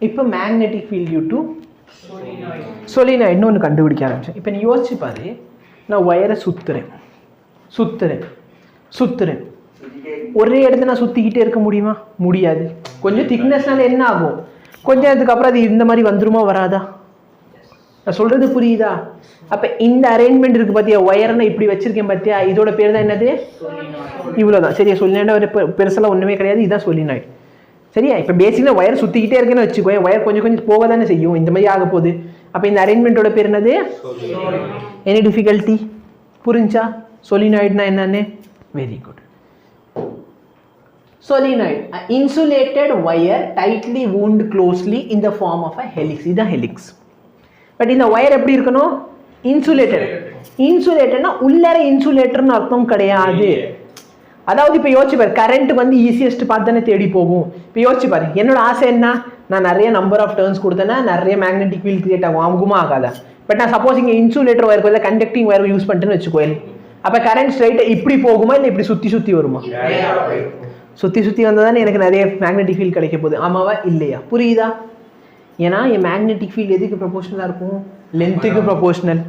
இப்போ magnetic field due to solenoid ஒன்று கண்டுபிடிக்க ஆரம்பிச்சேன். இப்போ நீ யோசிச்சு பாரு, நான் ஒயரை சுற்றுறேன் ஒரே இடத்துல நான் சுற்றிக்கிட்டே இருக்க முடியுமா? முடியாது. கொஞ்சம் திக்னஸ்னால என்ன ஆகும், கொஞ்சம் நேரத்துக்கு அப்புறம் அது இந்த மாதிரி வந்துருமா வராதா? நான் சொல்கிறது புரியுதா? அப்போ இந்த அரேஞ்ச்மெண்ட் இருக்குது பார்த்தியா, ஒயர்னா இப்படி வச்சுருக்கேன் பார்த்தியா, இதோட பேர் தான் என்னது? இவ்வளோதான். சரியா? solenoid ஒரு பெருசெல்லாம் ஒன்றுமே கிடையாது, இதுதான் solenoid. சரியா? இப்போ பேசிக்காக ஒயர் சுற்றிக்கிட்டே இருக்குன்னு வச்சுக்கோ, ஒயர் கொஞ்சம் கொஞ்சம் போக தானே செய்யும், இந்த மாதிரி ஆக போகுது. அப்போ இந்த அரேஞ்ச்மெண்ட்டோட பேர் என்னது? Any difficulty? புரிஞ்சா solenoidனா என்னன்னு? Very good. solenoid, an insulated wire tightly wound closely in the form of a helix. இது helix. பட் இந்த ஒயர் எப்படி இருக்கணும்? இன்சுலேட்டட்னா உள்ளார இன்சுலேட்டர்னு அர்த்தம் கிடையாது. அதாவது இப்போ யோசிச்சு பாரு, கரண்ட் வந்து ஈஸியஸ்ட் பார்த்து தானே தேடி போகும். இப்போ யோசிச்சு பாரு, என்னோட ஆசை என்ன, நான் நிறைய நம்பர் ஆஃப் டர்ன்ஸ் கொடுத்தேன்னா நிறைய மேக்னெட்டிக் ஃபீல்ட் கிரியேட் ஆகும், ஆகுமா ஆகாதா? பட் நான் சப்போஸ் இங்கே இன்சுலேட்டர் ஒயர் இல்லை கண்டக்டிங் ஒயர் யூஸ் பண்ணிட்டேன்னு வச்சுக்கோயேன், அப்போ கரண்ட் ஸ்ட்ரைட்டாக இப்படி போகுமா இல்லை இப்படி சுற்றி வருமா? சுற்றி வந்தால் தானே எனக்கு நிறைய மேக்னெட்டிக் ஃபீல்ட் கிடைக்க போகுது, ஆமாவா இல்லையா? புரியுதா? ஏன்னா என் மேக்னெட்டிக் ஃபீல்ட் எதுக்கு ப்ரொபோஷனலாக இருக்கும்? லென்த்துக்கு ப்ரொபோஷனல்,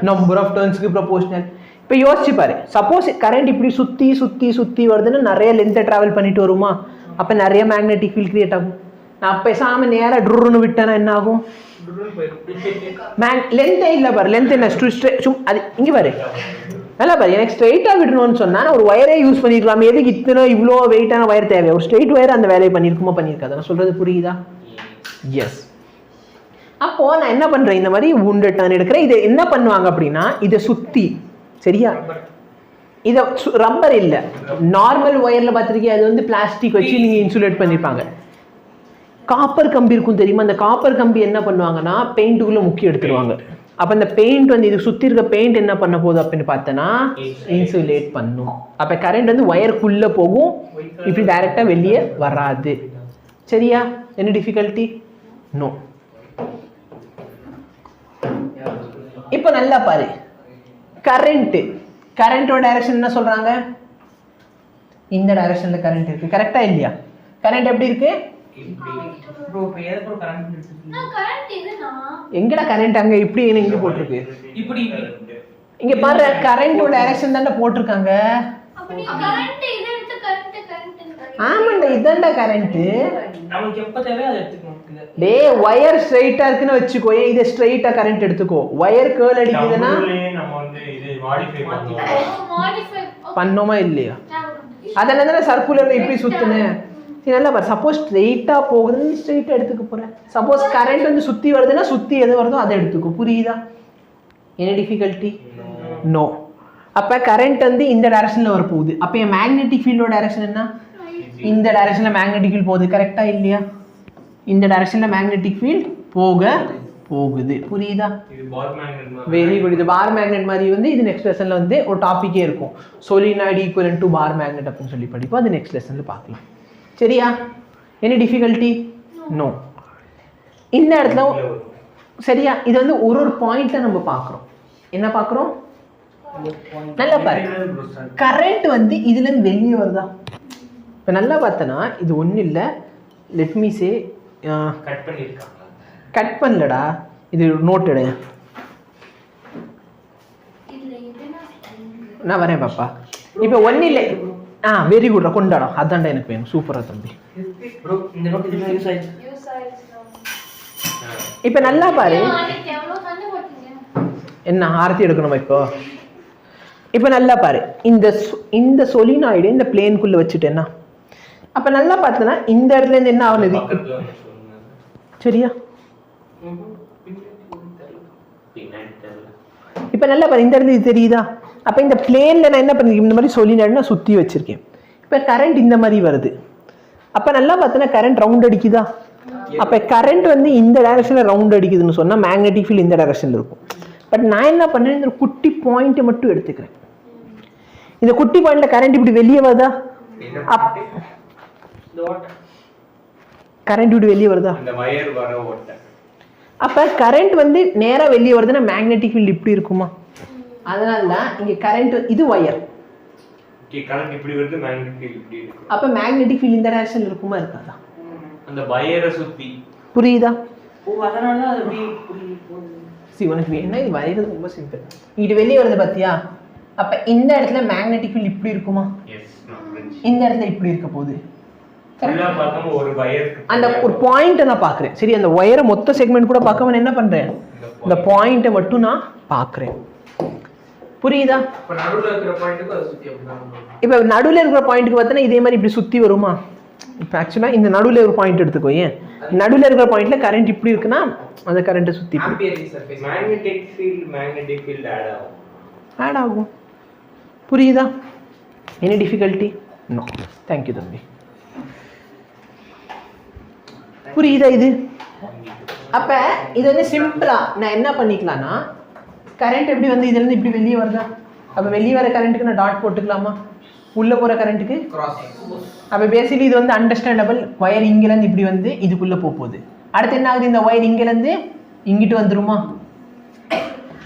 நம்பர் ஆஃப் டர்ன்ஸுக்கு ப்ரொபோஷனல். இப்போ யோசிச்சு பாரு, சப்போஸ் கரண்ட் இப்படி சுற்றி வருதுன்னா நிறைய லென்த்தை ட்ராவல் பண்ணிட்டு வருமா? அப்போ நிறைய மேக்னெட்டிக் ஃபீல்ட் கிரியேட் ஆகும். நான் பேசாமல் நேராக ட்ருன்னு விட்டேன்னா என்ன ஆகும்? லென்த்தே இல்லை பாரு, லென்த் என்ன அது இங்கே பாரு, நல்லா பாரு, எனக்கு ஸ்ட்ரெயிட்டாக விடணும்னு சொன்னால் நான் ஒரு ஒயரே யூஸ் பண்ணியிருக்கலாம். எதுக்கு இவ்வளோ வெயிட்டான ஒயர் தேவை? ஒரு ஸ்ட்ரெயிட் ஒயர் அந்த வேலையை பண்ணியிருக்காது. நான் சொல்கிறது புரியுதா? எஸ். அப்போது நான் என்ன பண்ணுறேன், இந்த மாதிரி wounded turn எடுக்கிறேன். இதை என்ன பண்ணுவாங்க அப்படின்னா, இதை சுற்றி, சரியா, இதை ரப்பர் இல்லை, நார்மல் ஒயரில் பார்த்துருக்கீங்க, அது வந்து பிளாஸ்டிக் வச்சு நீங்கள் இன்சுலேட் பண்ணியிருப்பாங்க. காப்பர் கம்பி இருக்கும் தெரியுமா? அந்த காப்பர் கம்பி என்ன பண்ணுவாங்கன்னா பெயிண்ட்டுக்குள்ளே முக்கி எடுத்துருவாங்க. அப்போ அந்த பெயிண்ட் வந்து இது சுற்றி இருக்க பெயிண்ட் என்ன பண்ண போகுது அப்படின்னு பார்த்தோன்னா இன்சுலேட் பண்ணும். அப்போ கரண்ட் வந்து ஒயருக்குள்ளே போகும், இப்படி டைரெக்டாக வெளியே வராது. சரியா? என்ன டிஃபிகல்ட்டி? நோ. இப்போ நல்லா பாரு, கரண்டோட டைரக்ஷன் என்ன சொல்கிறாங்க? இந்த டைரக்ஷனில் கரண்ட் இருக்குது, கரெக்டாக இல்லையா? கரண்ட் எப்படி இருக்கு? எங்கடா கரண்ட் அங்க இப்படி இங்க போட்டிருக்கு, இங்க பாரு கரண்டோட டைரக்ஷன் தான்டா போட்டிருக்காங்க. ஆமாண்டா, இதான்டா கரண்ட். நமக்கு எப்ப தேவை அதை எடுத்துக்கணும். டேய் வயர் ஸ்ட்ரைட்டா இருக்குன்னு வச்சுக்கோ, இத ஸ்ட்ரைட்டா கரண்ட் எடுத்துக்கோ. வயர் கர்ல் அடிக்குதுன்னா நம்ம வந்து இது மாடிஃபை பண்ணோமா இல்லையா? அதனால தான் சர்க்குலர்ல இப்படி சுத்துனேன். சரி நல்லா பாரு, சப்போஸ் ஸ்ட்ரெயிட்டாக போகுதுன்னு ஸ்ட்ரெயிட்டாக எடுத்துக்க போகிறேன். சப்போஸ் கரண்ட் வந்து சுற்றி வருதுன்னா சுற்றி எது வருதோ அதை எடுத்துக்கோ. புரியுதா? என்ன டிஃபிகல்ட்டி? நோ. அப்போ கரண்ட் வந்து இந்த டைரக்ஷனில் வர போகுது. அப்போ என் மேக்னெட்டிக் ஃபீல்டோட டைரக்ஷன் என்ன? இந்த டைரக்ஷனில் மேக்னெட்டிக் ஃபீல்ட் போகுது, கரெக்டாக இல்லையா? இந்த டைரக்ஷனில் மேக்னெட்டிக் ஃபீல்ட் போகுது. புரியுதா? Very good. இது பார் மேக்னெட் மாதிரி வந்து இது நெக்ஸ்ட் லெசனில் வந்து ஒரு டாப்பிக்கே இருக்கும், solenoid equivalent to bar magnet அப்படின்னு சொல்லி படிப்போம். அது நெக்ஸ்ட் லெசனில் பார்க்கலாம். சரியா? என்ன டிஃபிகல்ட்டி? நோ. இந்த இடத்துல சரியா, இது வந்து ஒரு பாயிண்ட்டை நம்ம பார்க்குறோம். என்ன பார்க்குறோம்? நல்லா பாரு, கரண்ட் வந்து இதுலேருந்து வெளியே வருதா? இப்போ நல்லா பார்த்தனா இது ஒன்றும் இல்லை, லெட் மீ சே கட் பண்ணலடா, இது நோட் எடு. நான் வரேன் பாப்பா. இப்போ ஒன்றும் இல்லை. வெரி குட்ரா, கொண்டாடா, அதான்டா எனக்கு வேணும். சூப்பரா தம்பி. இப்ப நல்லா பாரு, என்ன ஆரத்தி எடுக்கணுமா இப்போ? இப்ப நல்லா பாரு, இந்த solenoid இந்த பிளேனுக்குள்ள வச்சுட்டேன்னா அப்ப நல்லா பார்த்தனா இந்த இடத்துல இருந்து என்ன ஆகுது? சரியா? இப்ப நல்லா பாரு, இந்த இடத்துல இது தெரியுதா? அப்ப இந்த பிளேன்ல நான் என்ன பண்ணிருக்கேன், இந்த மாதிரி solenoid நான் சுத்தி வச்சிருக்கேன். இப்ப கரண்ட் இந்த மாதிரி வருது. அப்ப நல்லா பார்த்தனா கரண்ட் ரவுண்ட் அடிக்குதா? அப்ப கரண்ட் வந்து இந்த டைரக்ஷன்ல ரவுண்ட் அடிக்குதுன்னு சொன்னா மேக்னெட்டிக் ஃபீல்ட் இந்த டைரக்ஷன்ல இருக்கும். பட் நான் என்ன பண்ணேன், இந்த குட்டி பாயிண்ட் மட்டும் எடுத்துக்கிறேன். இந்த குட்டி பாயிண்ட்ல கரண்ட் இப்படி வெளியே வருதா? கரண்ட் இப்படி வெளியே வருதா? அப்ப கரண்ட் வந்து நேரா வெளியே வருதுன்னா மேக்னெட்டிக் ஃபீல்ட் இப்படி இருக்குமா? அதனால தான் இங்க கரண்ட், இது வயர், ஓகே, கரண்ட் இப்படி வருது, மேக்னெட்டிக் ஃபீல்ட் இப்படி இருக்கு. அப்ப மேக்னெட்டிக் ஃபீல்ட் இந்த டைரக்ஷன்ல இருக்குமா இருக்காதா? அந்த வயரை சுத்தி. புரியுதா? ஓ அதனால அது அப்படியே போகுது. உனக்கு என்ன இது வரைகிறது ரொம்ப சிம்பிள். இங்கிட்டு வெளியே வருது பார்த்தியா? அப்போ இந்த இடத்துல மேக்னெட்டிக் ஃபீல்ட் இப்படி இருக்குமா? இந்த இடத்துல இப்படி இருக்க போகுது. அந்த ஒரு பாயிண்ட்டை நான் பார்க்குறேன். சரி, அந்த ஒயரை மொத்த செக்மெண்ட் கூட பார்க்காம என்ன பண்ணுறேன், இந்த பாயிண்ட்டை மட்டும் நான் பார்க்குறேன். புரியுதா? இப்போ நடுவில் இருக்கிற பாயிண்ட்டுக்கு பார்த்தோன்னா இதே மாதிரி இப்படி சுற்றி வருமா? இப்போ ஆக்சுவலாக இந்த நடுவில் ஒரு பாயிண்ட் எடுத்துக்கோ. ஏன் நடுவில் இருக்கிற பாயிண்ட்ல கரண்ட் இப்படி இருக்குன்னா அந்த கரண்ட்டை சுற்றி மேக்னெட்டிக் ஃபீல்ட் ஆட் ஆகும். புரியுதா? Any difficulty? நோ. தேங்க்யூ தம்பி. புரியுதா இது? அப்போ இது வந்து சிம்பிளாக நான் என்ன பண்ணிக்கலாம்னா, கரண்ட் எப்படி வந்து இதுலேருந்து இப்படி வெளியே வருதா? அப்போ வெளியே வர கரண்ட்டுக்கு நான் டாட் போட்டுக்கலாமா? உள்ளே போகிற கரண்ட்டுக்கு கிராஸ். அப்போ பேசிக்கலி இது வந்து அண்டர்ஸ்டாண்டபிள். ஒயர் இங்கேருந்து இப்படி வந்து இதுக்குள்ளே போகுது. அடுத்து என்ன ஆகுது, இந்த ஒயர் இங்கேருந்து இங்கிட்டு வந்துருமா?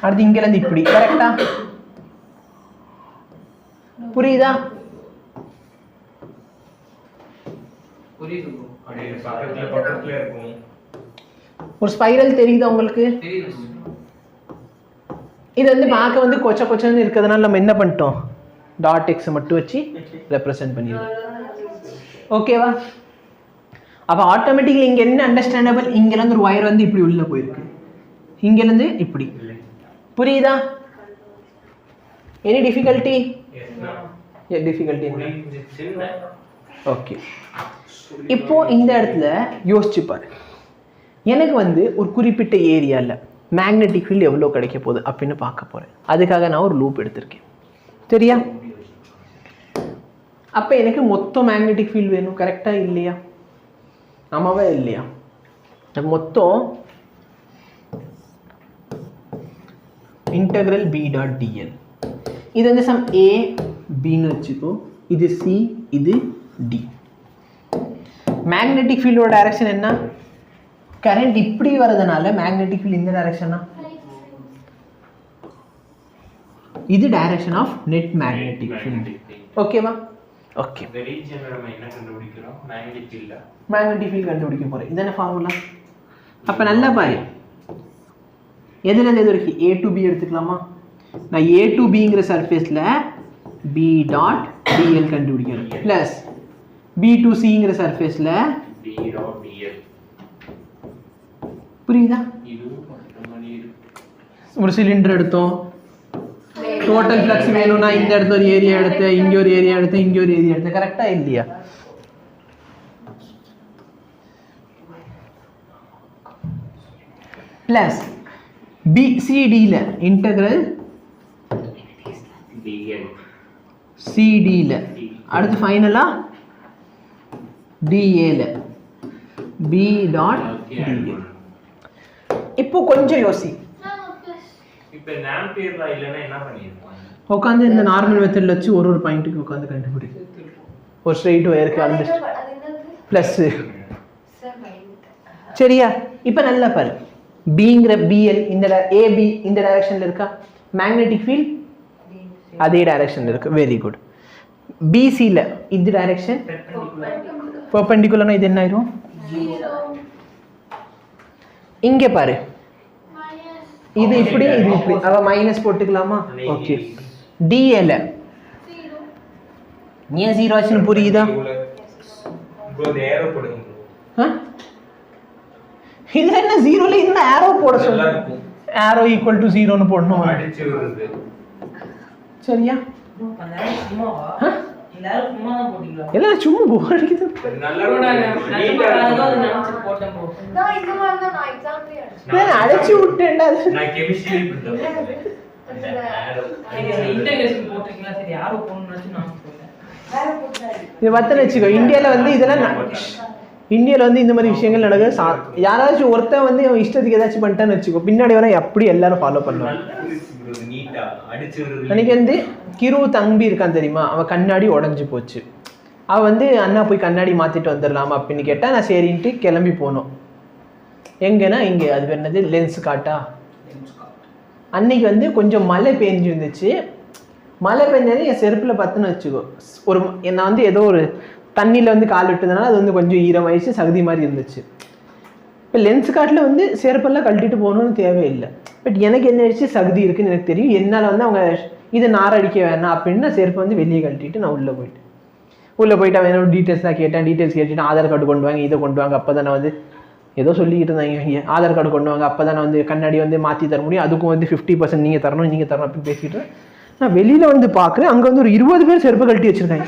அடுத்து இங்கேருந்து இப்படி. கரெக்டா? புரியுதா? ஒரு ஸ்பைரல் தெரியுதா உங்களுக்கு? இது வந்து பார்க்க வந்து கொச்ச கொச்சன்னு இருக்கிறதுனால நம்ம என்ன பண்ணிட்டோம், டாட் எக்ஸை மட்டும் வச்சு ரெப்ரசென்ட் பண்ணிடுவோம். ஓகேவா? அப்போ ஆட்டோமேட்டிக்கலி இங்கே என்ன அண்டர்ஸ்டாண்டபிள், இங்கேருந்து ஒரு ஒயர் வந்து இப்படி உள்ளே போயிருக்கு, இங்கேருந்து இப்படி. புரியுதா? Any difficulty? டிஃபிகல்ட்டி? ஓகே. இப்போ இந்த இடத்துல யோசிச்சு பாரு, எனக்கு வந்து ஒரு குறிப்பிட்ட ஏரியாவில் மேக்னெட்டிக் ஃபீல்டு எவ்வளோ கிடைக்க போகுது அப்படின்னு பார்க்க போகிறேன். அதுக்காக நான் ஒரு லூப் எடுத்திருக்கேன். சரியா? அப்போ எனக்கு மொத்தம் மேக்னெட்டிக் ஃபீல்டு வேணும். கரெக்டாக இல்லையா? ஆமாவா இல்லையா? மொத்தம் இன்டெக்ரல் பி டாட் டிஎல். இது வந்து சம் ஏ பின்னு வச்சுக்கோ. இது சி, இது டி. மேக்னெட்டிக் ஃபீல்டோட டைரக்ஷன் என்ன? கரண்ட் இப்படி வரதுனால மேக்னெட்டிக் ஃபீல்ட் இந்த டைரக்ஷனா? இது direction of net magnetic field. ஓகேவா? ஓகே. இந்த ரீஜன்ல நம்ம என்ன கண்டுபிடிக்கிறோம்? Magnetic field. மேக்னெட்டிக் ஃபீல்ட் கண்டுபிடிக்க போறேன். இதான ஃபார்முலா. அப்ப நல்லா பாரு, எதுல இருந்து எது வரைக்கும் a to b எடுத்துக்கலாமா? நான் a to bங்கிற சர்ஃபேஸ்ல b dot dl கண்டுபிடிக்கிறேன் plus b to cங்கிற சர்ஃபேஸ்ல b dot dl. புரியுதா? இது ஒரு சிலிண்டர் எடுத்தோம், டோட்டல் ஃப்ளக்ஸ் வேணும்னா இந்த இடத்துல ஒரு ஏரியா எடுத்து, இங்கே ஒரு ஏரியா எடுத்து, இங்கே ஒரு ஏரியா எடுத்து. கரெக்டா இல்லையா? பிளஸ் சிடியில் இன்டெக்ரல் சிடியில், அடுத்து ஃபைனலாக டிஏல பி டாட் டிஏ. இப்போ கொஞ்சம் யோசி. இப்போ ஆம்பியர்ல இல்லனா என்ன பண்ணிருப்பாங்க? உட்காந்து இந்த நார்மல் மெத்தட்ல வச்சு ஒரு பாயிண்ட்டுக்கு உட்காந்து கண்டுபிடி. ஒரு ஸ்ட்ரெயிட் ஒயருக்கு அந்த ப்ளஸ். சரியா? இப்போ நல்லா பாரு, பிங்கிற பிஎல் இந்த ஏபி இந்த டைரக்ஷன்ல இருக்கா? மேக்னெட்டிக் ஃபீல்ட் அதே டைரக்ஷன்ல இருக்கு. Very good. பிசியில் இந்த டைரக்ஷன் பெர்பெண்டிகுலர்னா இது என்ன ஆயிரும்? இங்கே பாரு, இது இப்படி இது இப்படி. அவ மைனஸ் போட்டுக்கலாமா? ஓகே. டிஏல ஏன் ஜீரோ ஆச்சுன்னு புரியுதா? இதுல என்ன ஜீரோல இந்த ஆரோ போட சொல்ல, ஆரோ ஈக்குவல் டு ஜீரோன்னு போடணும். சரியா? எல்லாம் சும்மா போர் அடிக்குது. அடைச்சு விட்டேன்டா. இது பத்தனை வச்சுக்கோ. இந்தியாவில் வந்து இதெல்லாம் இந்தியாவில் வந்து இந்த மாதிரி விஷயங்கள் நடக்குது. யாராச்சும் ஒருத்தன் வந்து அவன் இஷ்டத்துக்கு ஏதாச்சும் பண்ணிட்டான்னு வச்சுக்கோ, பின்னாடி வர எப்படி எல்லாரும் ஃபாலோ பண்ணுவாங்க. அன்னைக்கு வந்து கிரு தம்பி இருக்கான் தெரியுமா, அவன் கண்ணாடி உடஞ்சி போச்சு. அவன் வந்து அண்ணா போய் கண்ணாடி மாற்றிட்டு வந்துடலாமா அப்படின்னு கேட்டால் நான் சரின்ட்டு கிளம்பி போனோம். எங்கன்னா இங்கே அது பேர் என்னது, லென்ஸ் காட்டா. அன்னைக்கு வந்து கொஞ்சம் மழை பெஞ்சு இருந்துச்சு. மழை பெஞ்சது என் செருப்பில் பார்த்துன்னு வச்சுக்கோ. ஒரு நான் வந்து ஏதோ ஒரு தண்ணியில் வந்து கால் விட்டதுனால அது வந்து கொஞ்சம் ஈரமாயிடுச்சு, சகதி மாதிரி இருந்துச்சு. இப்போ லென்ஸ் காட்டில் வந்து செருப்பெல்லாம் கழட்டிட்டு போகணும்னு தேவையில்லை. பட் எனக்கு என்ன ஆயிடுச்சு, சகதி இருக்குன்னு எனக்கு தெரியும். என்னால் வந்து அவங்க இதை நாரடிக்க வேணாம் அப்படின்னு செருப்பை வந்து வெளியே கழட்டிட்டு நான் உள்ளே போயிட்டு அவன் என்னோட டீட்டெயில்ஸ்லாம் கேட்டேன். டீட்டெயில்ஸ் கேட்டுட்டு ஆதார் கார்டு கொண்டு வாங்க, இதை கொண்டு வாங்க, அப்போ தான் நான் வந்து ஏதோ சொல்லிக்கிட்டு இருந்தாங்க, ஆதார் கார்டு கொண்டு வாங்க, அப்போ தான் நான் வந்து கண்ணாடி வந்து மாற்றி தர முடியும், அதுக்கும் வந்து 50% நீங்கள் தரணும் அப்படின்னு பேசிக்கிட்டு நான் வெளியில் வந்து பார்க்குறேன். அங்கே வந்து ஒரு 20 பேர் செருப்பு கழட்டி வச்சுருக்காங்க.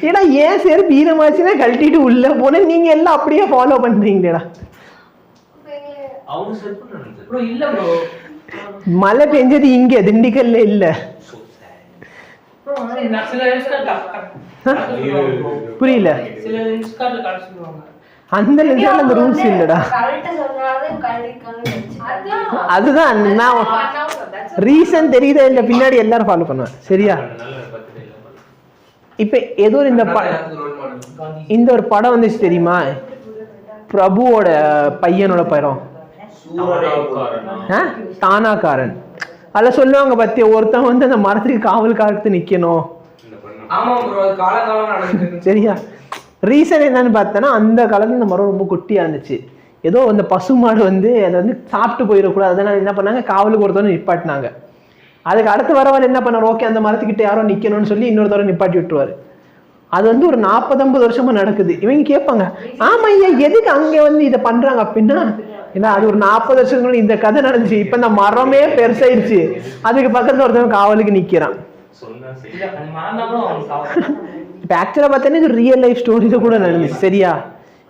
ஏன்னா ஏன் செருப்பு ஈரமாச்சுன்னா கழட்டிட்டு உள்ளே போனேன், நீங்கள் எல்லாம் அப்படியே ஃபாலோ பண்ணுறீங்களேடா. மழை பெஞ்சது இங்கே திண்டுக்கல்ல இல்லை. புரியல, அந்த லென்ஸ்ல அந்த ரூல்ஸ் இல்லடா. அதுதான் நான் ரீசன் தெரியுதா இல்ல, பின்னாடி எல்லாரும் ஃபாலோ பண்ணுவேன். சரியா? இப்ப ஏதோ இந்த ஒரு படம் வந்துச்சு தெரியுமா, பிரபுவோட பையனோட படம் தானாக்காரன். அதில் சொல்லுவாங்க பத்தி ஒருத்தன் வந்து அந்த மரத்துக்கு காவல் காத்து நிக்கணும். சரியா? ரீசன் என்னன்னு பார்த்தோன்னா, அந்த காலத்துல இந்த மரம் ரொம்ப குட்டியா இருந்துச்சு. ஏதோ அந்த பசுமாடு வந்து அதை வந்து சாப்பிட்டு போயிடக்கூடாது, அதனால என்ன பண்ணாங்க, காவலுக்கு ஒருத்தவங்க நிப்பாட்டினாங்க. அதுக்கு அடுத்து வரவன் என்ன பண்ணார், ஓகே அந்த மரத்துக்கிட்ட யாரோ நிக்கணும்னு சொல்லி இன்னொருத்தவரை நிப்பாட்டி விட்டுருவாரு. அது வந்து ஒரு 40-50 வருஷமா நடக்குது. இவங்க கேட்பாங்க, ஆமா ஐயா எதுக்கு அங்க வந்து இதை பண்றாங்க அப்படின்னா, ஏன்னா அது ஒரு 40 வருஷத்துக்கு இந்த கதை நடந்துச்சு. இப்ப இந்த மரமே பெருசாயிருச்சு, அதுக்கு பக்கத்துல ஒருத்தவங்க காவலுக்கு நிக்கிறான். இப்ப ஆக்சுவலா பார்த்தோன்னா இது ரியல் லைஃப் ஸ்டோரியில கூட நடந்துச்சு. சரியா?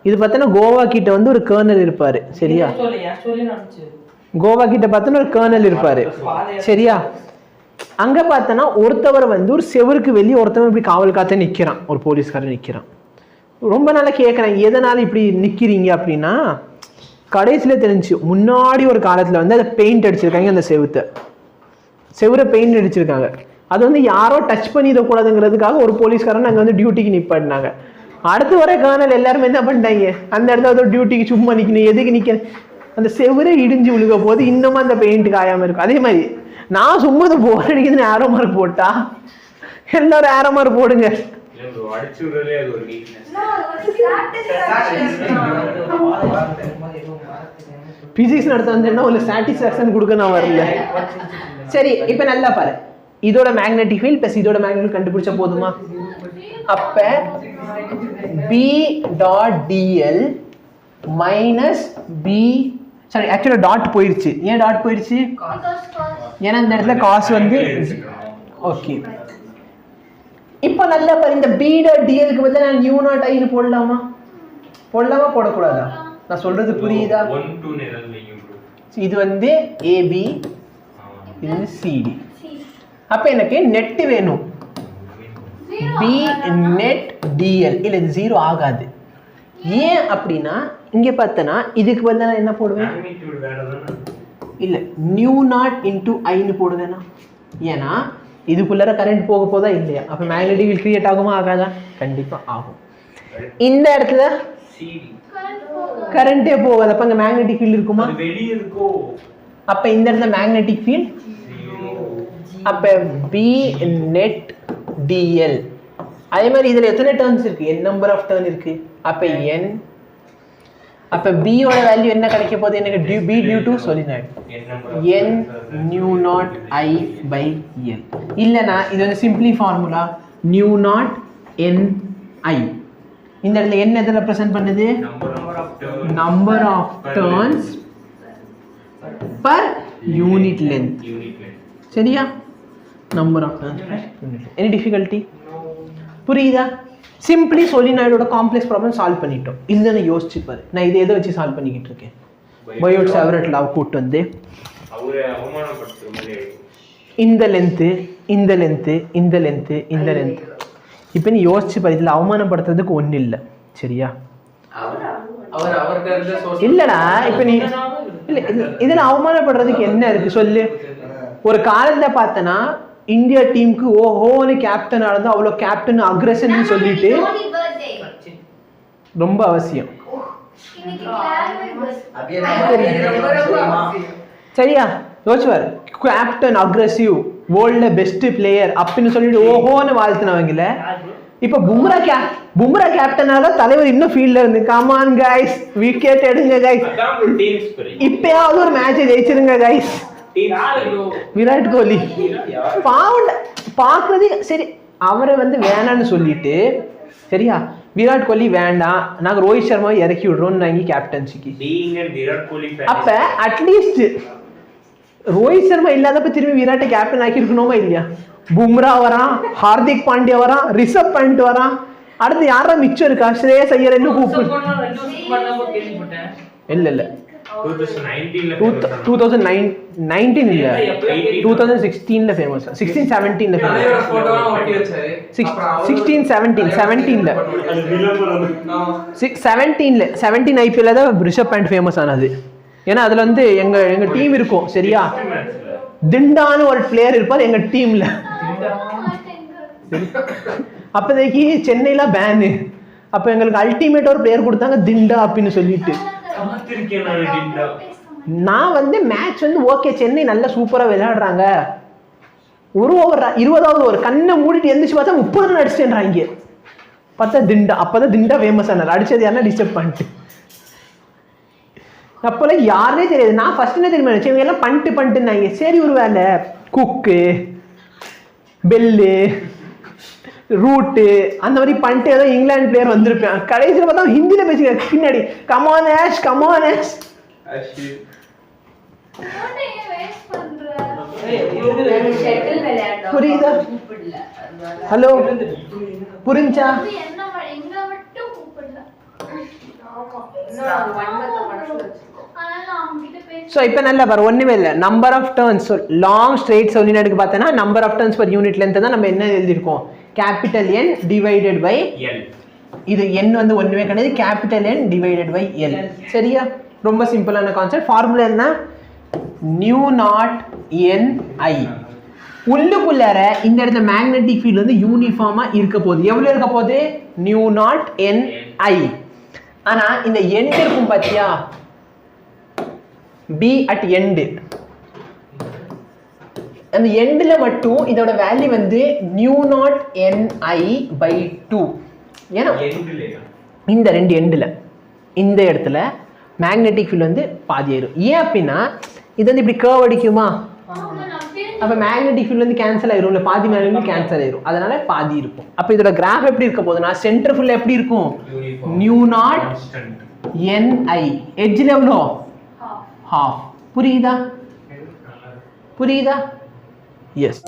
இது பார்த்தோன்னா கோவா கிட்ட வந்து ஒரு கர்னல் இருப்பாரு. சரியா? கோவா கிட்ட பார்த்தோன்னா ஒரு கர்னல் இருப்பாரு. சரியா? அங்க பார்த்தோன்னா ஒருத்தவர் வந்து ஒரு செவருக்கு வெளியே ஒருத்தவன் இப்படி காவல் காத்த நிக்கிறான், ஒரு போலீஸ்காரன் நிக்கிறான். ரொம்ப நாளா கேட்கறேன் எதனால இப்படி நிக்கிறீங்க அப்படின்னா, கடைசியில தெரிஞ்சு முன்னாடி ஒரு காலத்துல வந்து அதை பெயிண்ட் அடிச்சிருக்காங்க, அந்த செவுரை பெயிண்ட் அடிச்சிருக்காங்க. அது வந்து யாரோ டச் பண்ணிடக்கூடாதுங்கிறதுக்காக ஒரு போலீஸ்காரன் அங்கே வந்து டியூட்டிக்கு நிப்பாட்டினாங்க. அடுத்து வர காணல் எல்லாருமே என்ன பண்ணிட்டாங்க, அந்த இடத்துல டியூட்டிக்கு சும்மா நிற்கணும், எதுக்கு நிற்கணும், அந்த செவரே இடிஞ்சு விழுக போது இன்னமும் அந்த பெயிண்ட் காயாமல் இருக்கும். அதே மாதிரி நான் சும்மா அதை போர் அடிக்குதுன்னு ஆரோ மார்க் போட்டா எல்லாரும் ஆரோ மார்க் போடுங்க. பிசிக்ஸ் நடத்த வந்தேன்னா ஒரு சாட்டிஸ்ஃபேக்ஷன் கொடுக்க நான் வரல. சரி, இப்போ நல்லா பாரு, இதோட மேக்னெட்டிக் ஃபீல்ட் பிளஸ் இதோட மேக்னெட்டிக் கண்டுபிடிச்சா போதுமா? அப்ப B dot dl minus B, sorry ஆக்சுவலா டாட் போயிடுச்சு. ஏன் டாட் போயிடுச்சு? ஏன்னா இந்த இடத்துல காஸ் வந்து ஓகே. இப்போ நல்லா பாரு, இந்த B டாட் dlக்கு பதிலா நான் நியூ நாட் ஐன்னு போடலாமா போடக்கூடாதா? நான் சொல்றது புரியுதா? இது வந்து AB, இது வந்து CD. அப்ப எனக்கு நெட் வேணும், B net dl. இல்ல இது 0 ஆகாது. ஏன் அப்படின்னா இங்க பார்த்தனா இதுக்கு பதிலா நான் என்ன போடுவேன், இல்ல நியூ நாட் இன்டு ஐன்னு போடுவேனா? ஏன்னா இதுக்குள்ளார கரண்ட் போக போதா இல்லையா? அப்ப மேக்னெட்டிக் ஃபீல்ட் கிரியேட் ஆகுமா ஆகாதா? கண்டிப்பா ஆகும். இந்த இடத்துல கரண்டே போகாது, அப்ப அங்க மேக்னெட்டிக் ஃபீல்ட் இருக்குமா? அப்ப இந்த இடத்துல மேக்னெட்டிக் ஃபீல்ட், அப்ப B net dl. அதே மாதிரி இதுல எத்தனை டர்ன்ஸ் இருக்கு? n நம்பர் ஆஃப் டர்ன் இருக்கு. அப்ப n, அப்ப B ஓட வேல்யூ என்ன கிடைக்க போகுது எனக்கு? B due to solenoid n nu naught I by l. இல்லனா இது வந்து simply formula nu naught n I. இந்த இடத்துல n எதை ரெப்ரசன்ட் பண்ணுது? Number of turns per unit length. சரியா? Number of turns per unit length. any difficulty? புரியுதா? Simply சோலினாய்டோட காம்ப்ளெக்ஸ் ப்ராப்ளம் சால்வ் பண்ணிட்டோம். இல்லைன்னு யோசிச்சு பாரு, நான் இதை எதை வச்சு சால்வ் பண்ணிக்கிட்டு இருக்கேன்? பயோட் சேவரட் லாவ் கூட்டு வந்து இந்த லென்த்து இந்த லென்த்து இந்த லென்த்து இந்த லென்த்து. இப்போ நீ யோசிச்சு பாரு, இதில் அவமானப்படுத்துறதுக்கு ஒன்றும் இல்லை. சரியா? இல்லடா, இப்போ நீ இல்லை இதில் அவமானப்படுறதுக்கு என்ன இருக்கு சொல்லு? ஒரு காலத்தில் பார்த்தனா இந்தியா டீமுக்கு ஓஹோன்னு கேப்டன் ஆனது, அவ்வளோ கேப்டன் அக்ரெஷன் சொல்லிட்டு ரொம்ப அவசியம். சரியா? யோசிச்சுவார், கேப்டன் அக்ரெசிவ், வேர்ல்ட்ல பெஸ்ட் பிளேயர் அப்படின்னு சொல்லிட்டு ஓஹோன்னு வாழ்த்தினவங்கள இப்போ பும்ரா கேப்டனால தலைவர் இன்னும் ஃபீல்ட்ல இருந்து கமான் கைஸ் விக்கெட் எடுங்க கைஸ் அதான் டீம் ஸ்பிரிட். இப்பயாவது ஒரு மேட்ச் ஜெயிச்சிருங்க கைஸ். விராட் கோலி பாவுண்ட பாக்குறது சரி, அவரை வந்து வேணான்னு சொல்லிட்டு சரியா, விராட் கோலி வேண்டாம் நாங்க ரோஹித் சர்மாவை இறக்கி விடுறோம் நாங்க கேப்டன்சிக்கு. விராட் கோலி அப்ப அட்லீஸ்ட் ரோஹித் சர்மா இல்லாதப்ப திரும்பி விராட்டை கேப்டன் ஆக்கி இருக்கணுமா இல்லையா? பும்ரா வரான், ஹார்திக் பாண்டியா வரான், ரிஷப் பண்ட் வரான், அடுத்து யாரா மிச்சம் இருக்கா? ஸ்ரேயஸ் ஐயர் என்ன கூப்பிடு இல்ல 2019 இல்ல 2016ல ஃபேமஸ், 16-17ல ஃபேமஸ், 17 ஐபிஎல்ல தான் ரிஷப் பண்ட் ஃபேமஸ் ஆனது. ஏன்னா அதுல வந்து எங்க டீம் இருக்கும் சரியா, திண்டான்னு ஒரு பிளேயர் இருப்பார் எங்க டீம்ல. அப்போதைக்கு சென்னையில பேனு, அப்ப எங்களுக்கு அல்டிமேட் ஒரு பிளேயர் கொடுத்தாங்க திண்டா அப்படின்னு சொல்லிட்டு. நான் வந்து மேட்ச் வந்து ஓகே சென்னை நல்லா சூப்பரா விளையாடுறாங்க, ஒரு ஓவர் 20வது ஓவர் கண்ணை மூடிட்டு எந்திரிச்சு பார்த்தா 30 ரன் அடிச்சுன்றாங்க. பார்த்தா திண்டா, அப்பதான் திண்டா ஃபேமஸ் ஆனார். அடிச்சது யாருன்னா டிஸ்டர்ப் பண்ணிட்டு. அப்போல்லாம் யாருனே தெரியாது. நான் ஃபர்ஸ்ட் என்ன தெரியுமா நினைச்சேன், இவங்க எல்லாம் பண்ணிட்டுனாங்க. சரி ஒரு வேலை குக்கு பெல்லு ரூட்டு அந்த மாதிரி பண்ணிட்டு ஏதோ இங்கிலாந்து பிளேயர் வந்திருப்பேன். கடைசியில் பார்த்தா ஹிந்தியில பேசிக்க பின்னாடி கமான் ஆஷ் கமான் ஆஷ். புரியுதா? ஹலோ புரிஞ்சா? ஸோ இப்போ நல்லா பாரு, ஒன்றுமே இல்லை. Number of turns long straight சொலினாய்டுக்கு பார்த்தோன்னா number of turns per unit length தான் நம்ம என்ன எழுதியிருக்கோம், capital N divided by L. இது N வந்து ஒன்றுமே கிடையாது, capital N divided by L. சரியா? ரொம்ப சிம்பிளான கான்செப்ட். ஃபார்முலா என்ன, நியூ நாட் என் ஐ. உள்ளுக்குள்ளார இந்த இடத்துல மேக்னெட்டிக் ஃபீல்டு வந்து யூனிஃபார்மா இருக்க போகுது. எவ்வளோ இருக்க போகுது, நியூ நாட் என் ஐ. ஆனா இந்த எண்ட் இருக்கும் பாத்தியா, B at end, அந்த எண்ட்ல மட்டும் இதோட வேல்யூ வந்து நியூ நாட் NI/2. ஏன்னா இந்த ரெண்டு எண்ட்ல இந்த இடத்துல மேக்னெட்டிக் ஃபீல்ட் வந்து பாதி ஆயிரும். ஏன் அப்படின்னா இது வந்து இப்படி கர்வ் அடிக்குமா, அப்ப மேக்னெட்டிக் ஃபீல்ட் வந்து கேன்சல் ஆயிரும், இல்ல பாதி மேக்னெட்டிக் கேன்சல் ஆயிரும், அதனால பாதி இருக்கும். அப்ப இதோட கிராஃப் எப்படி இருக்க போகுதுன்னா சென்டர் ஃபுல்ல எப்படி இருக்கும், நியூ நாட் NI, எட்ஜ்ல எவ்வளோ half. புரியுதா? புரியுதா? எஸ்.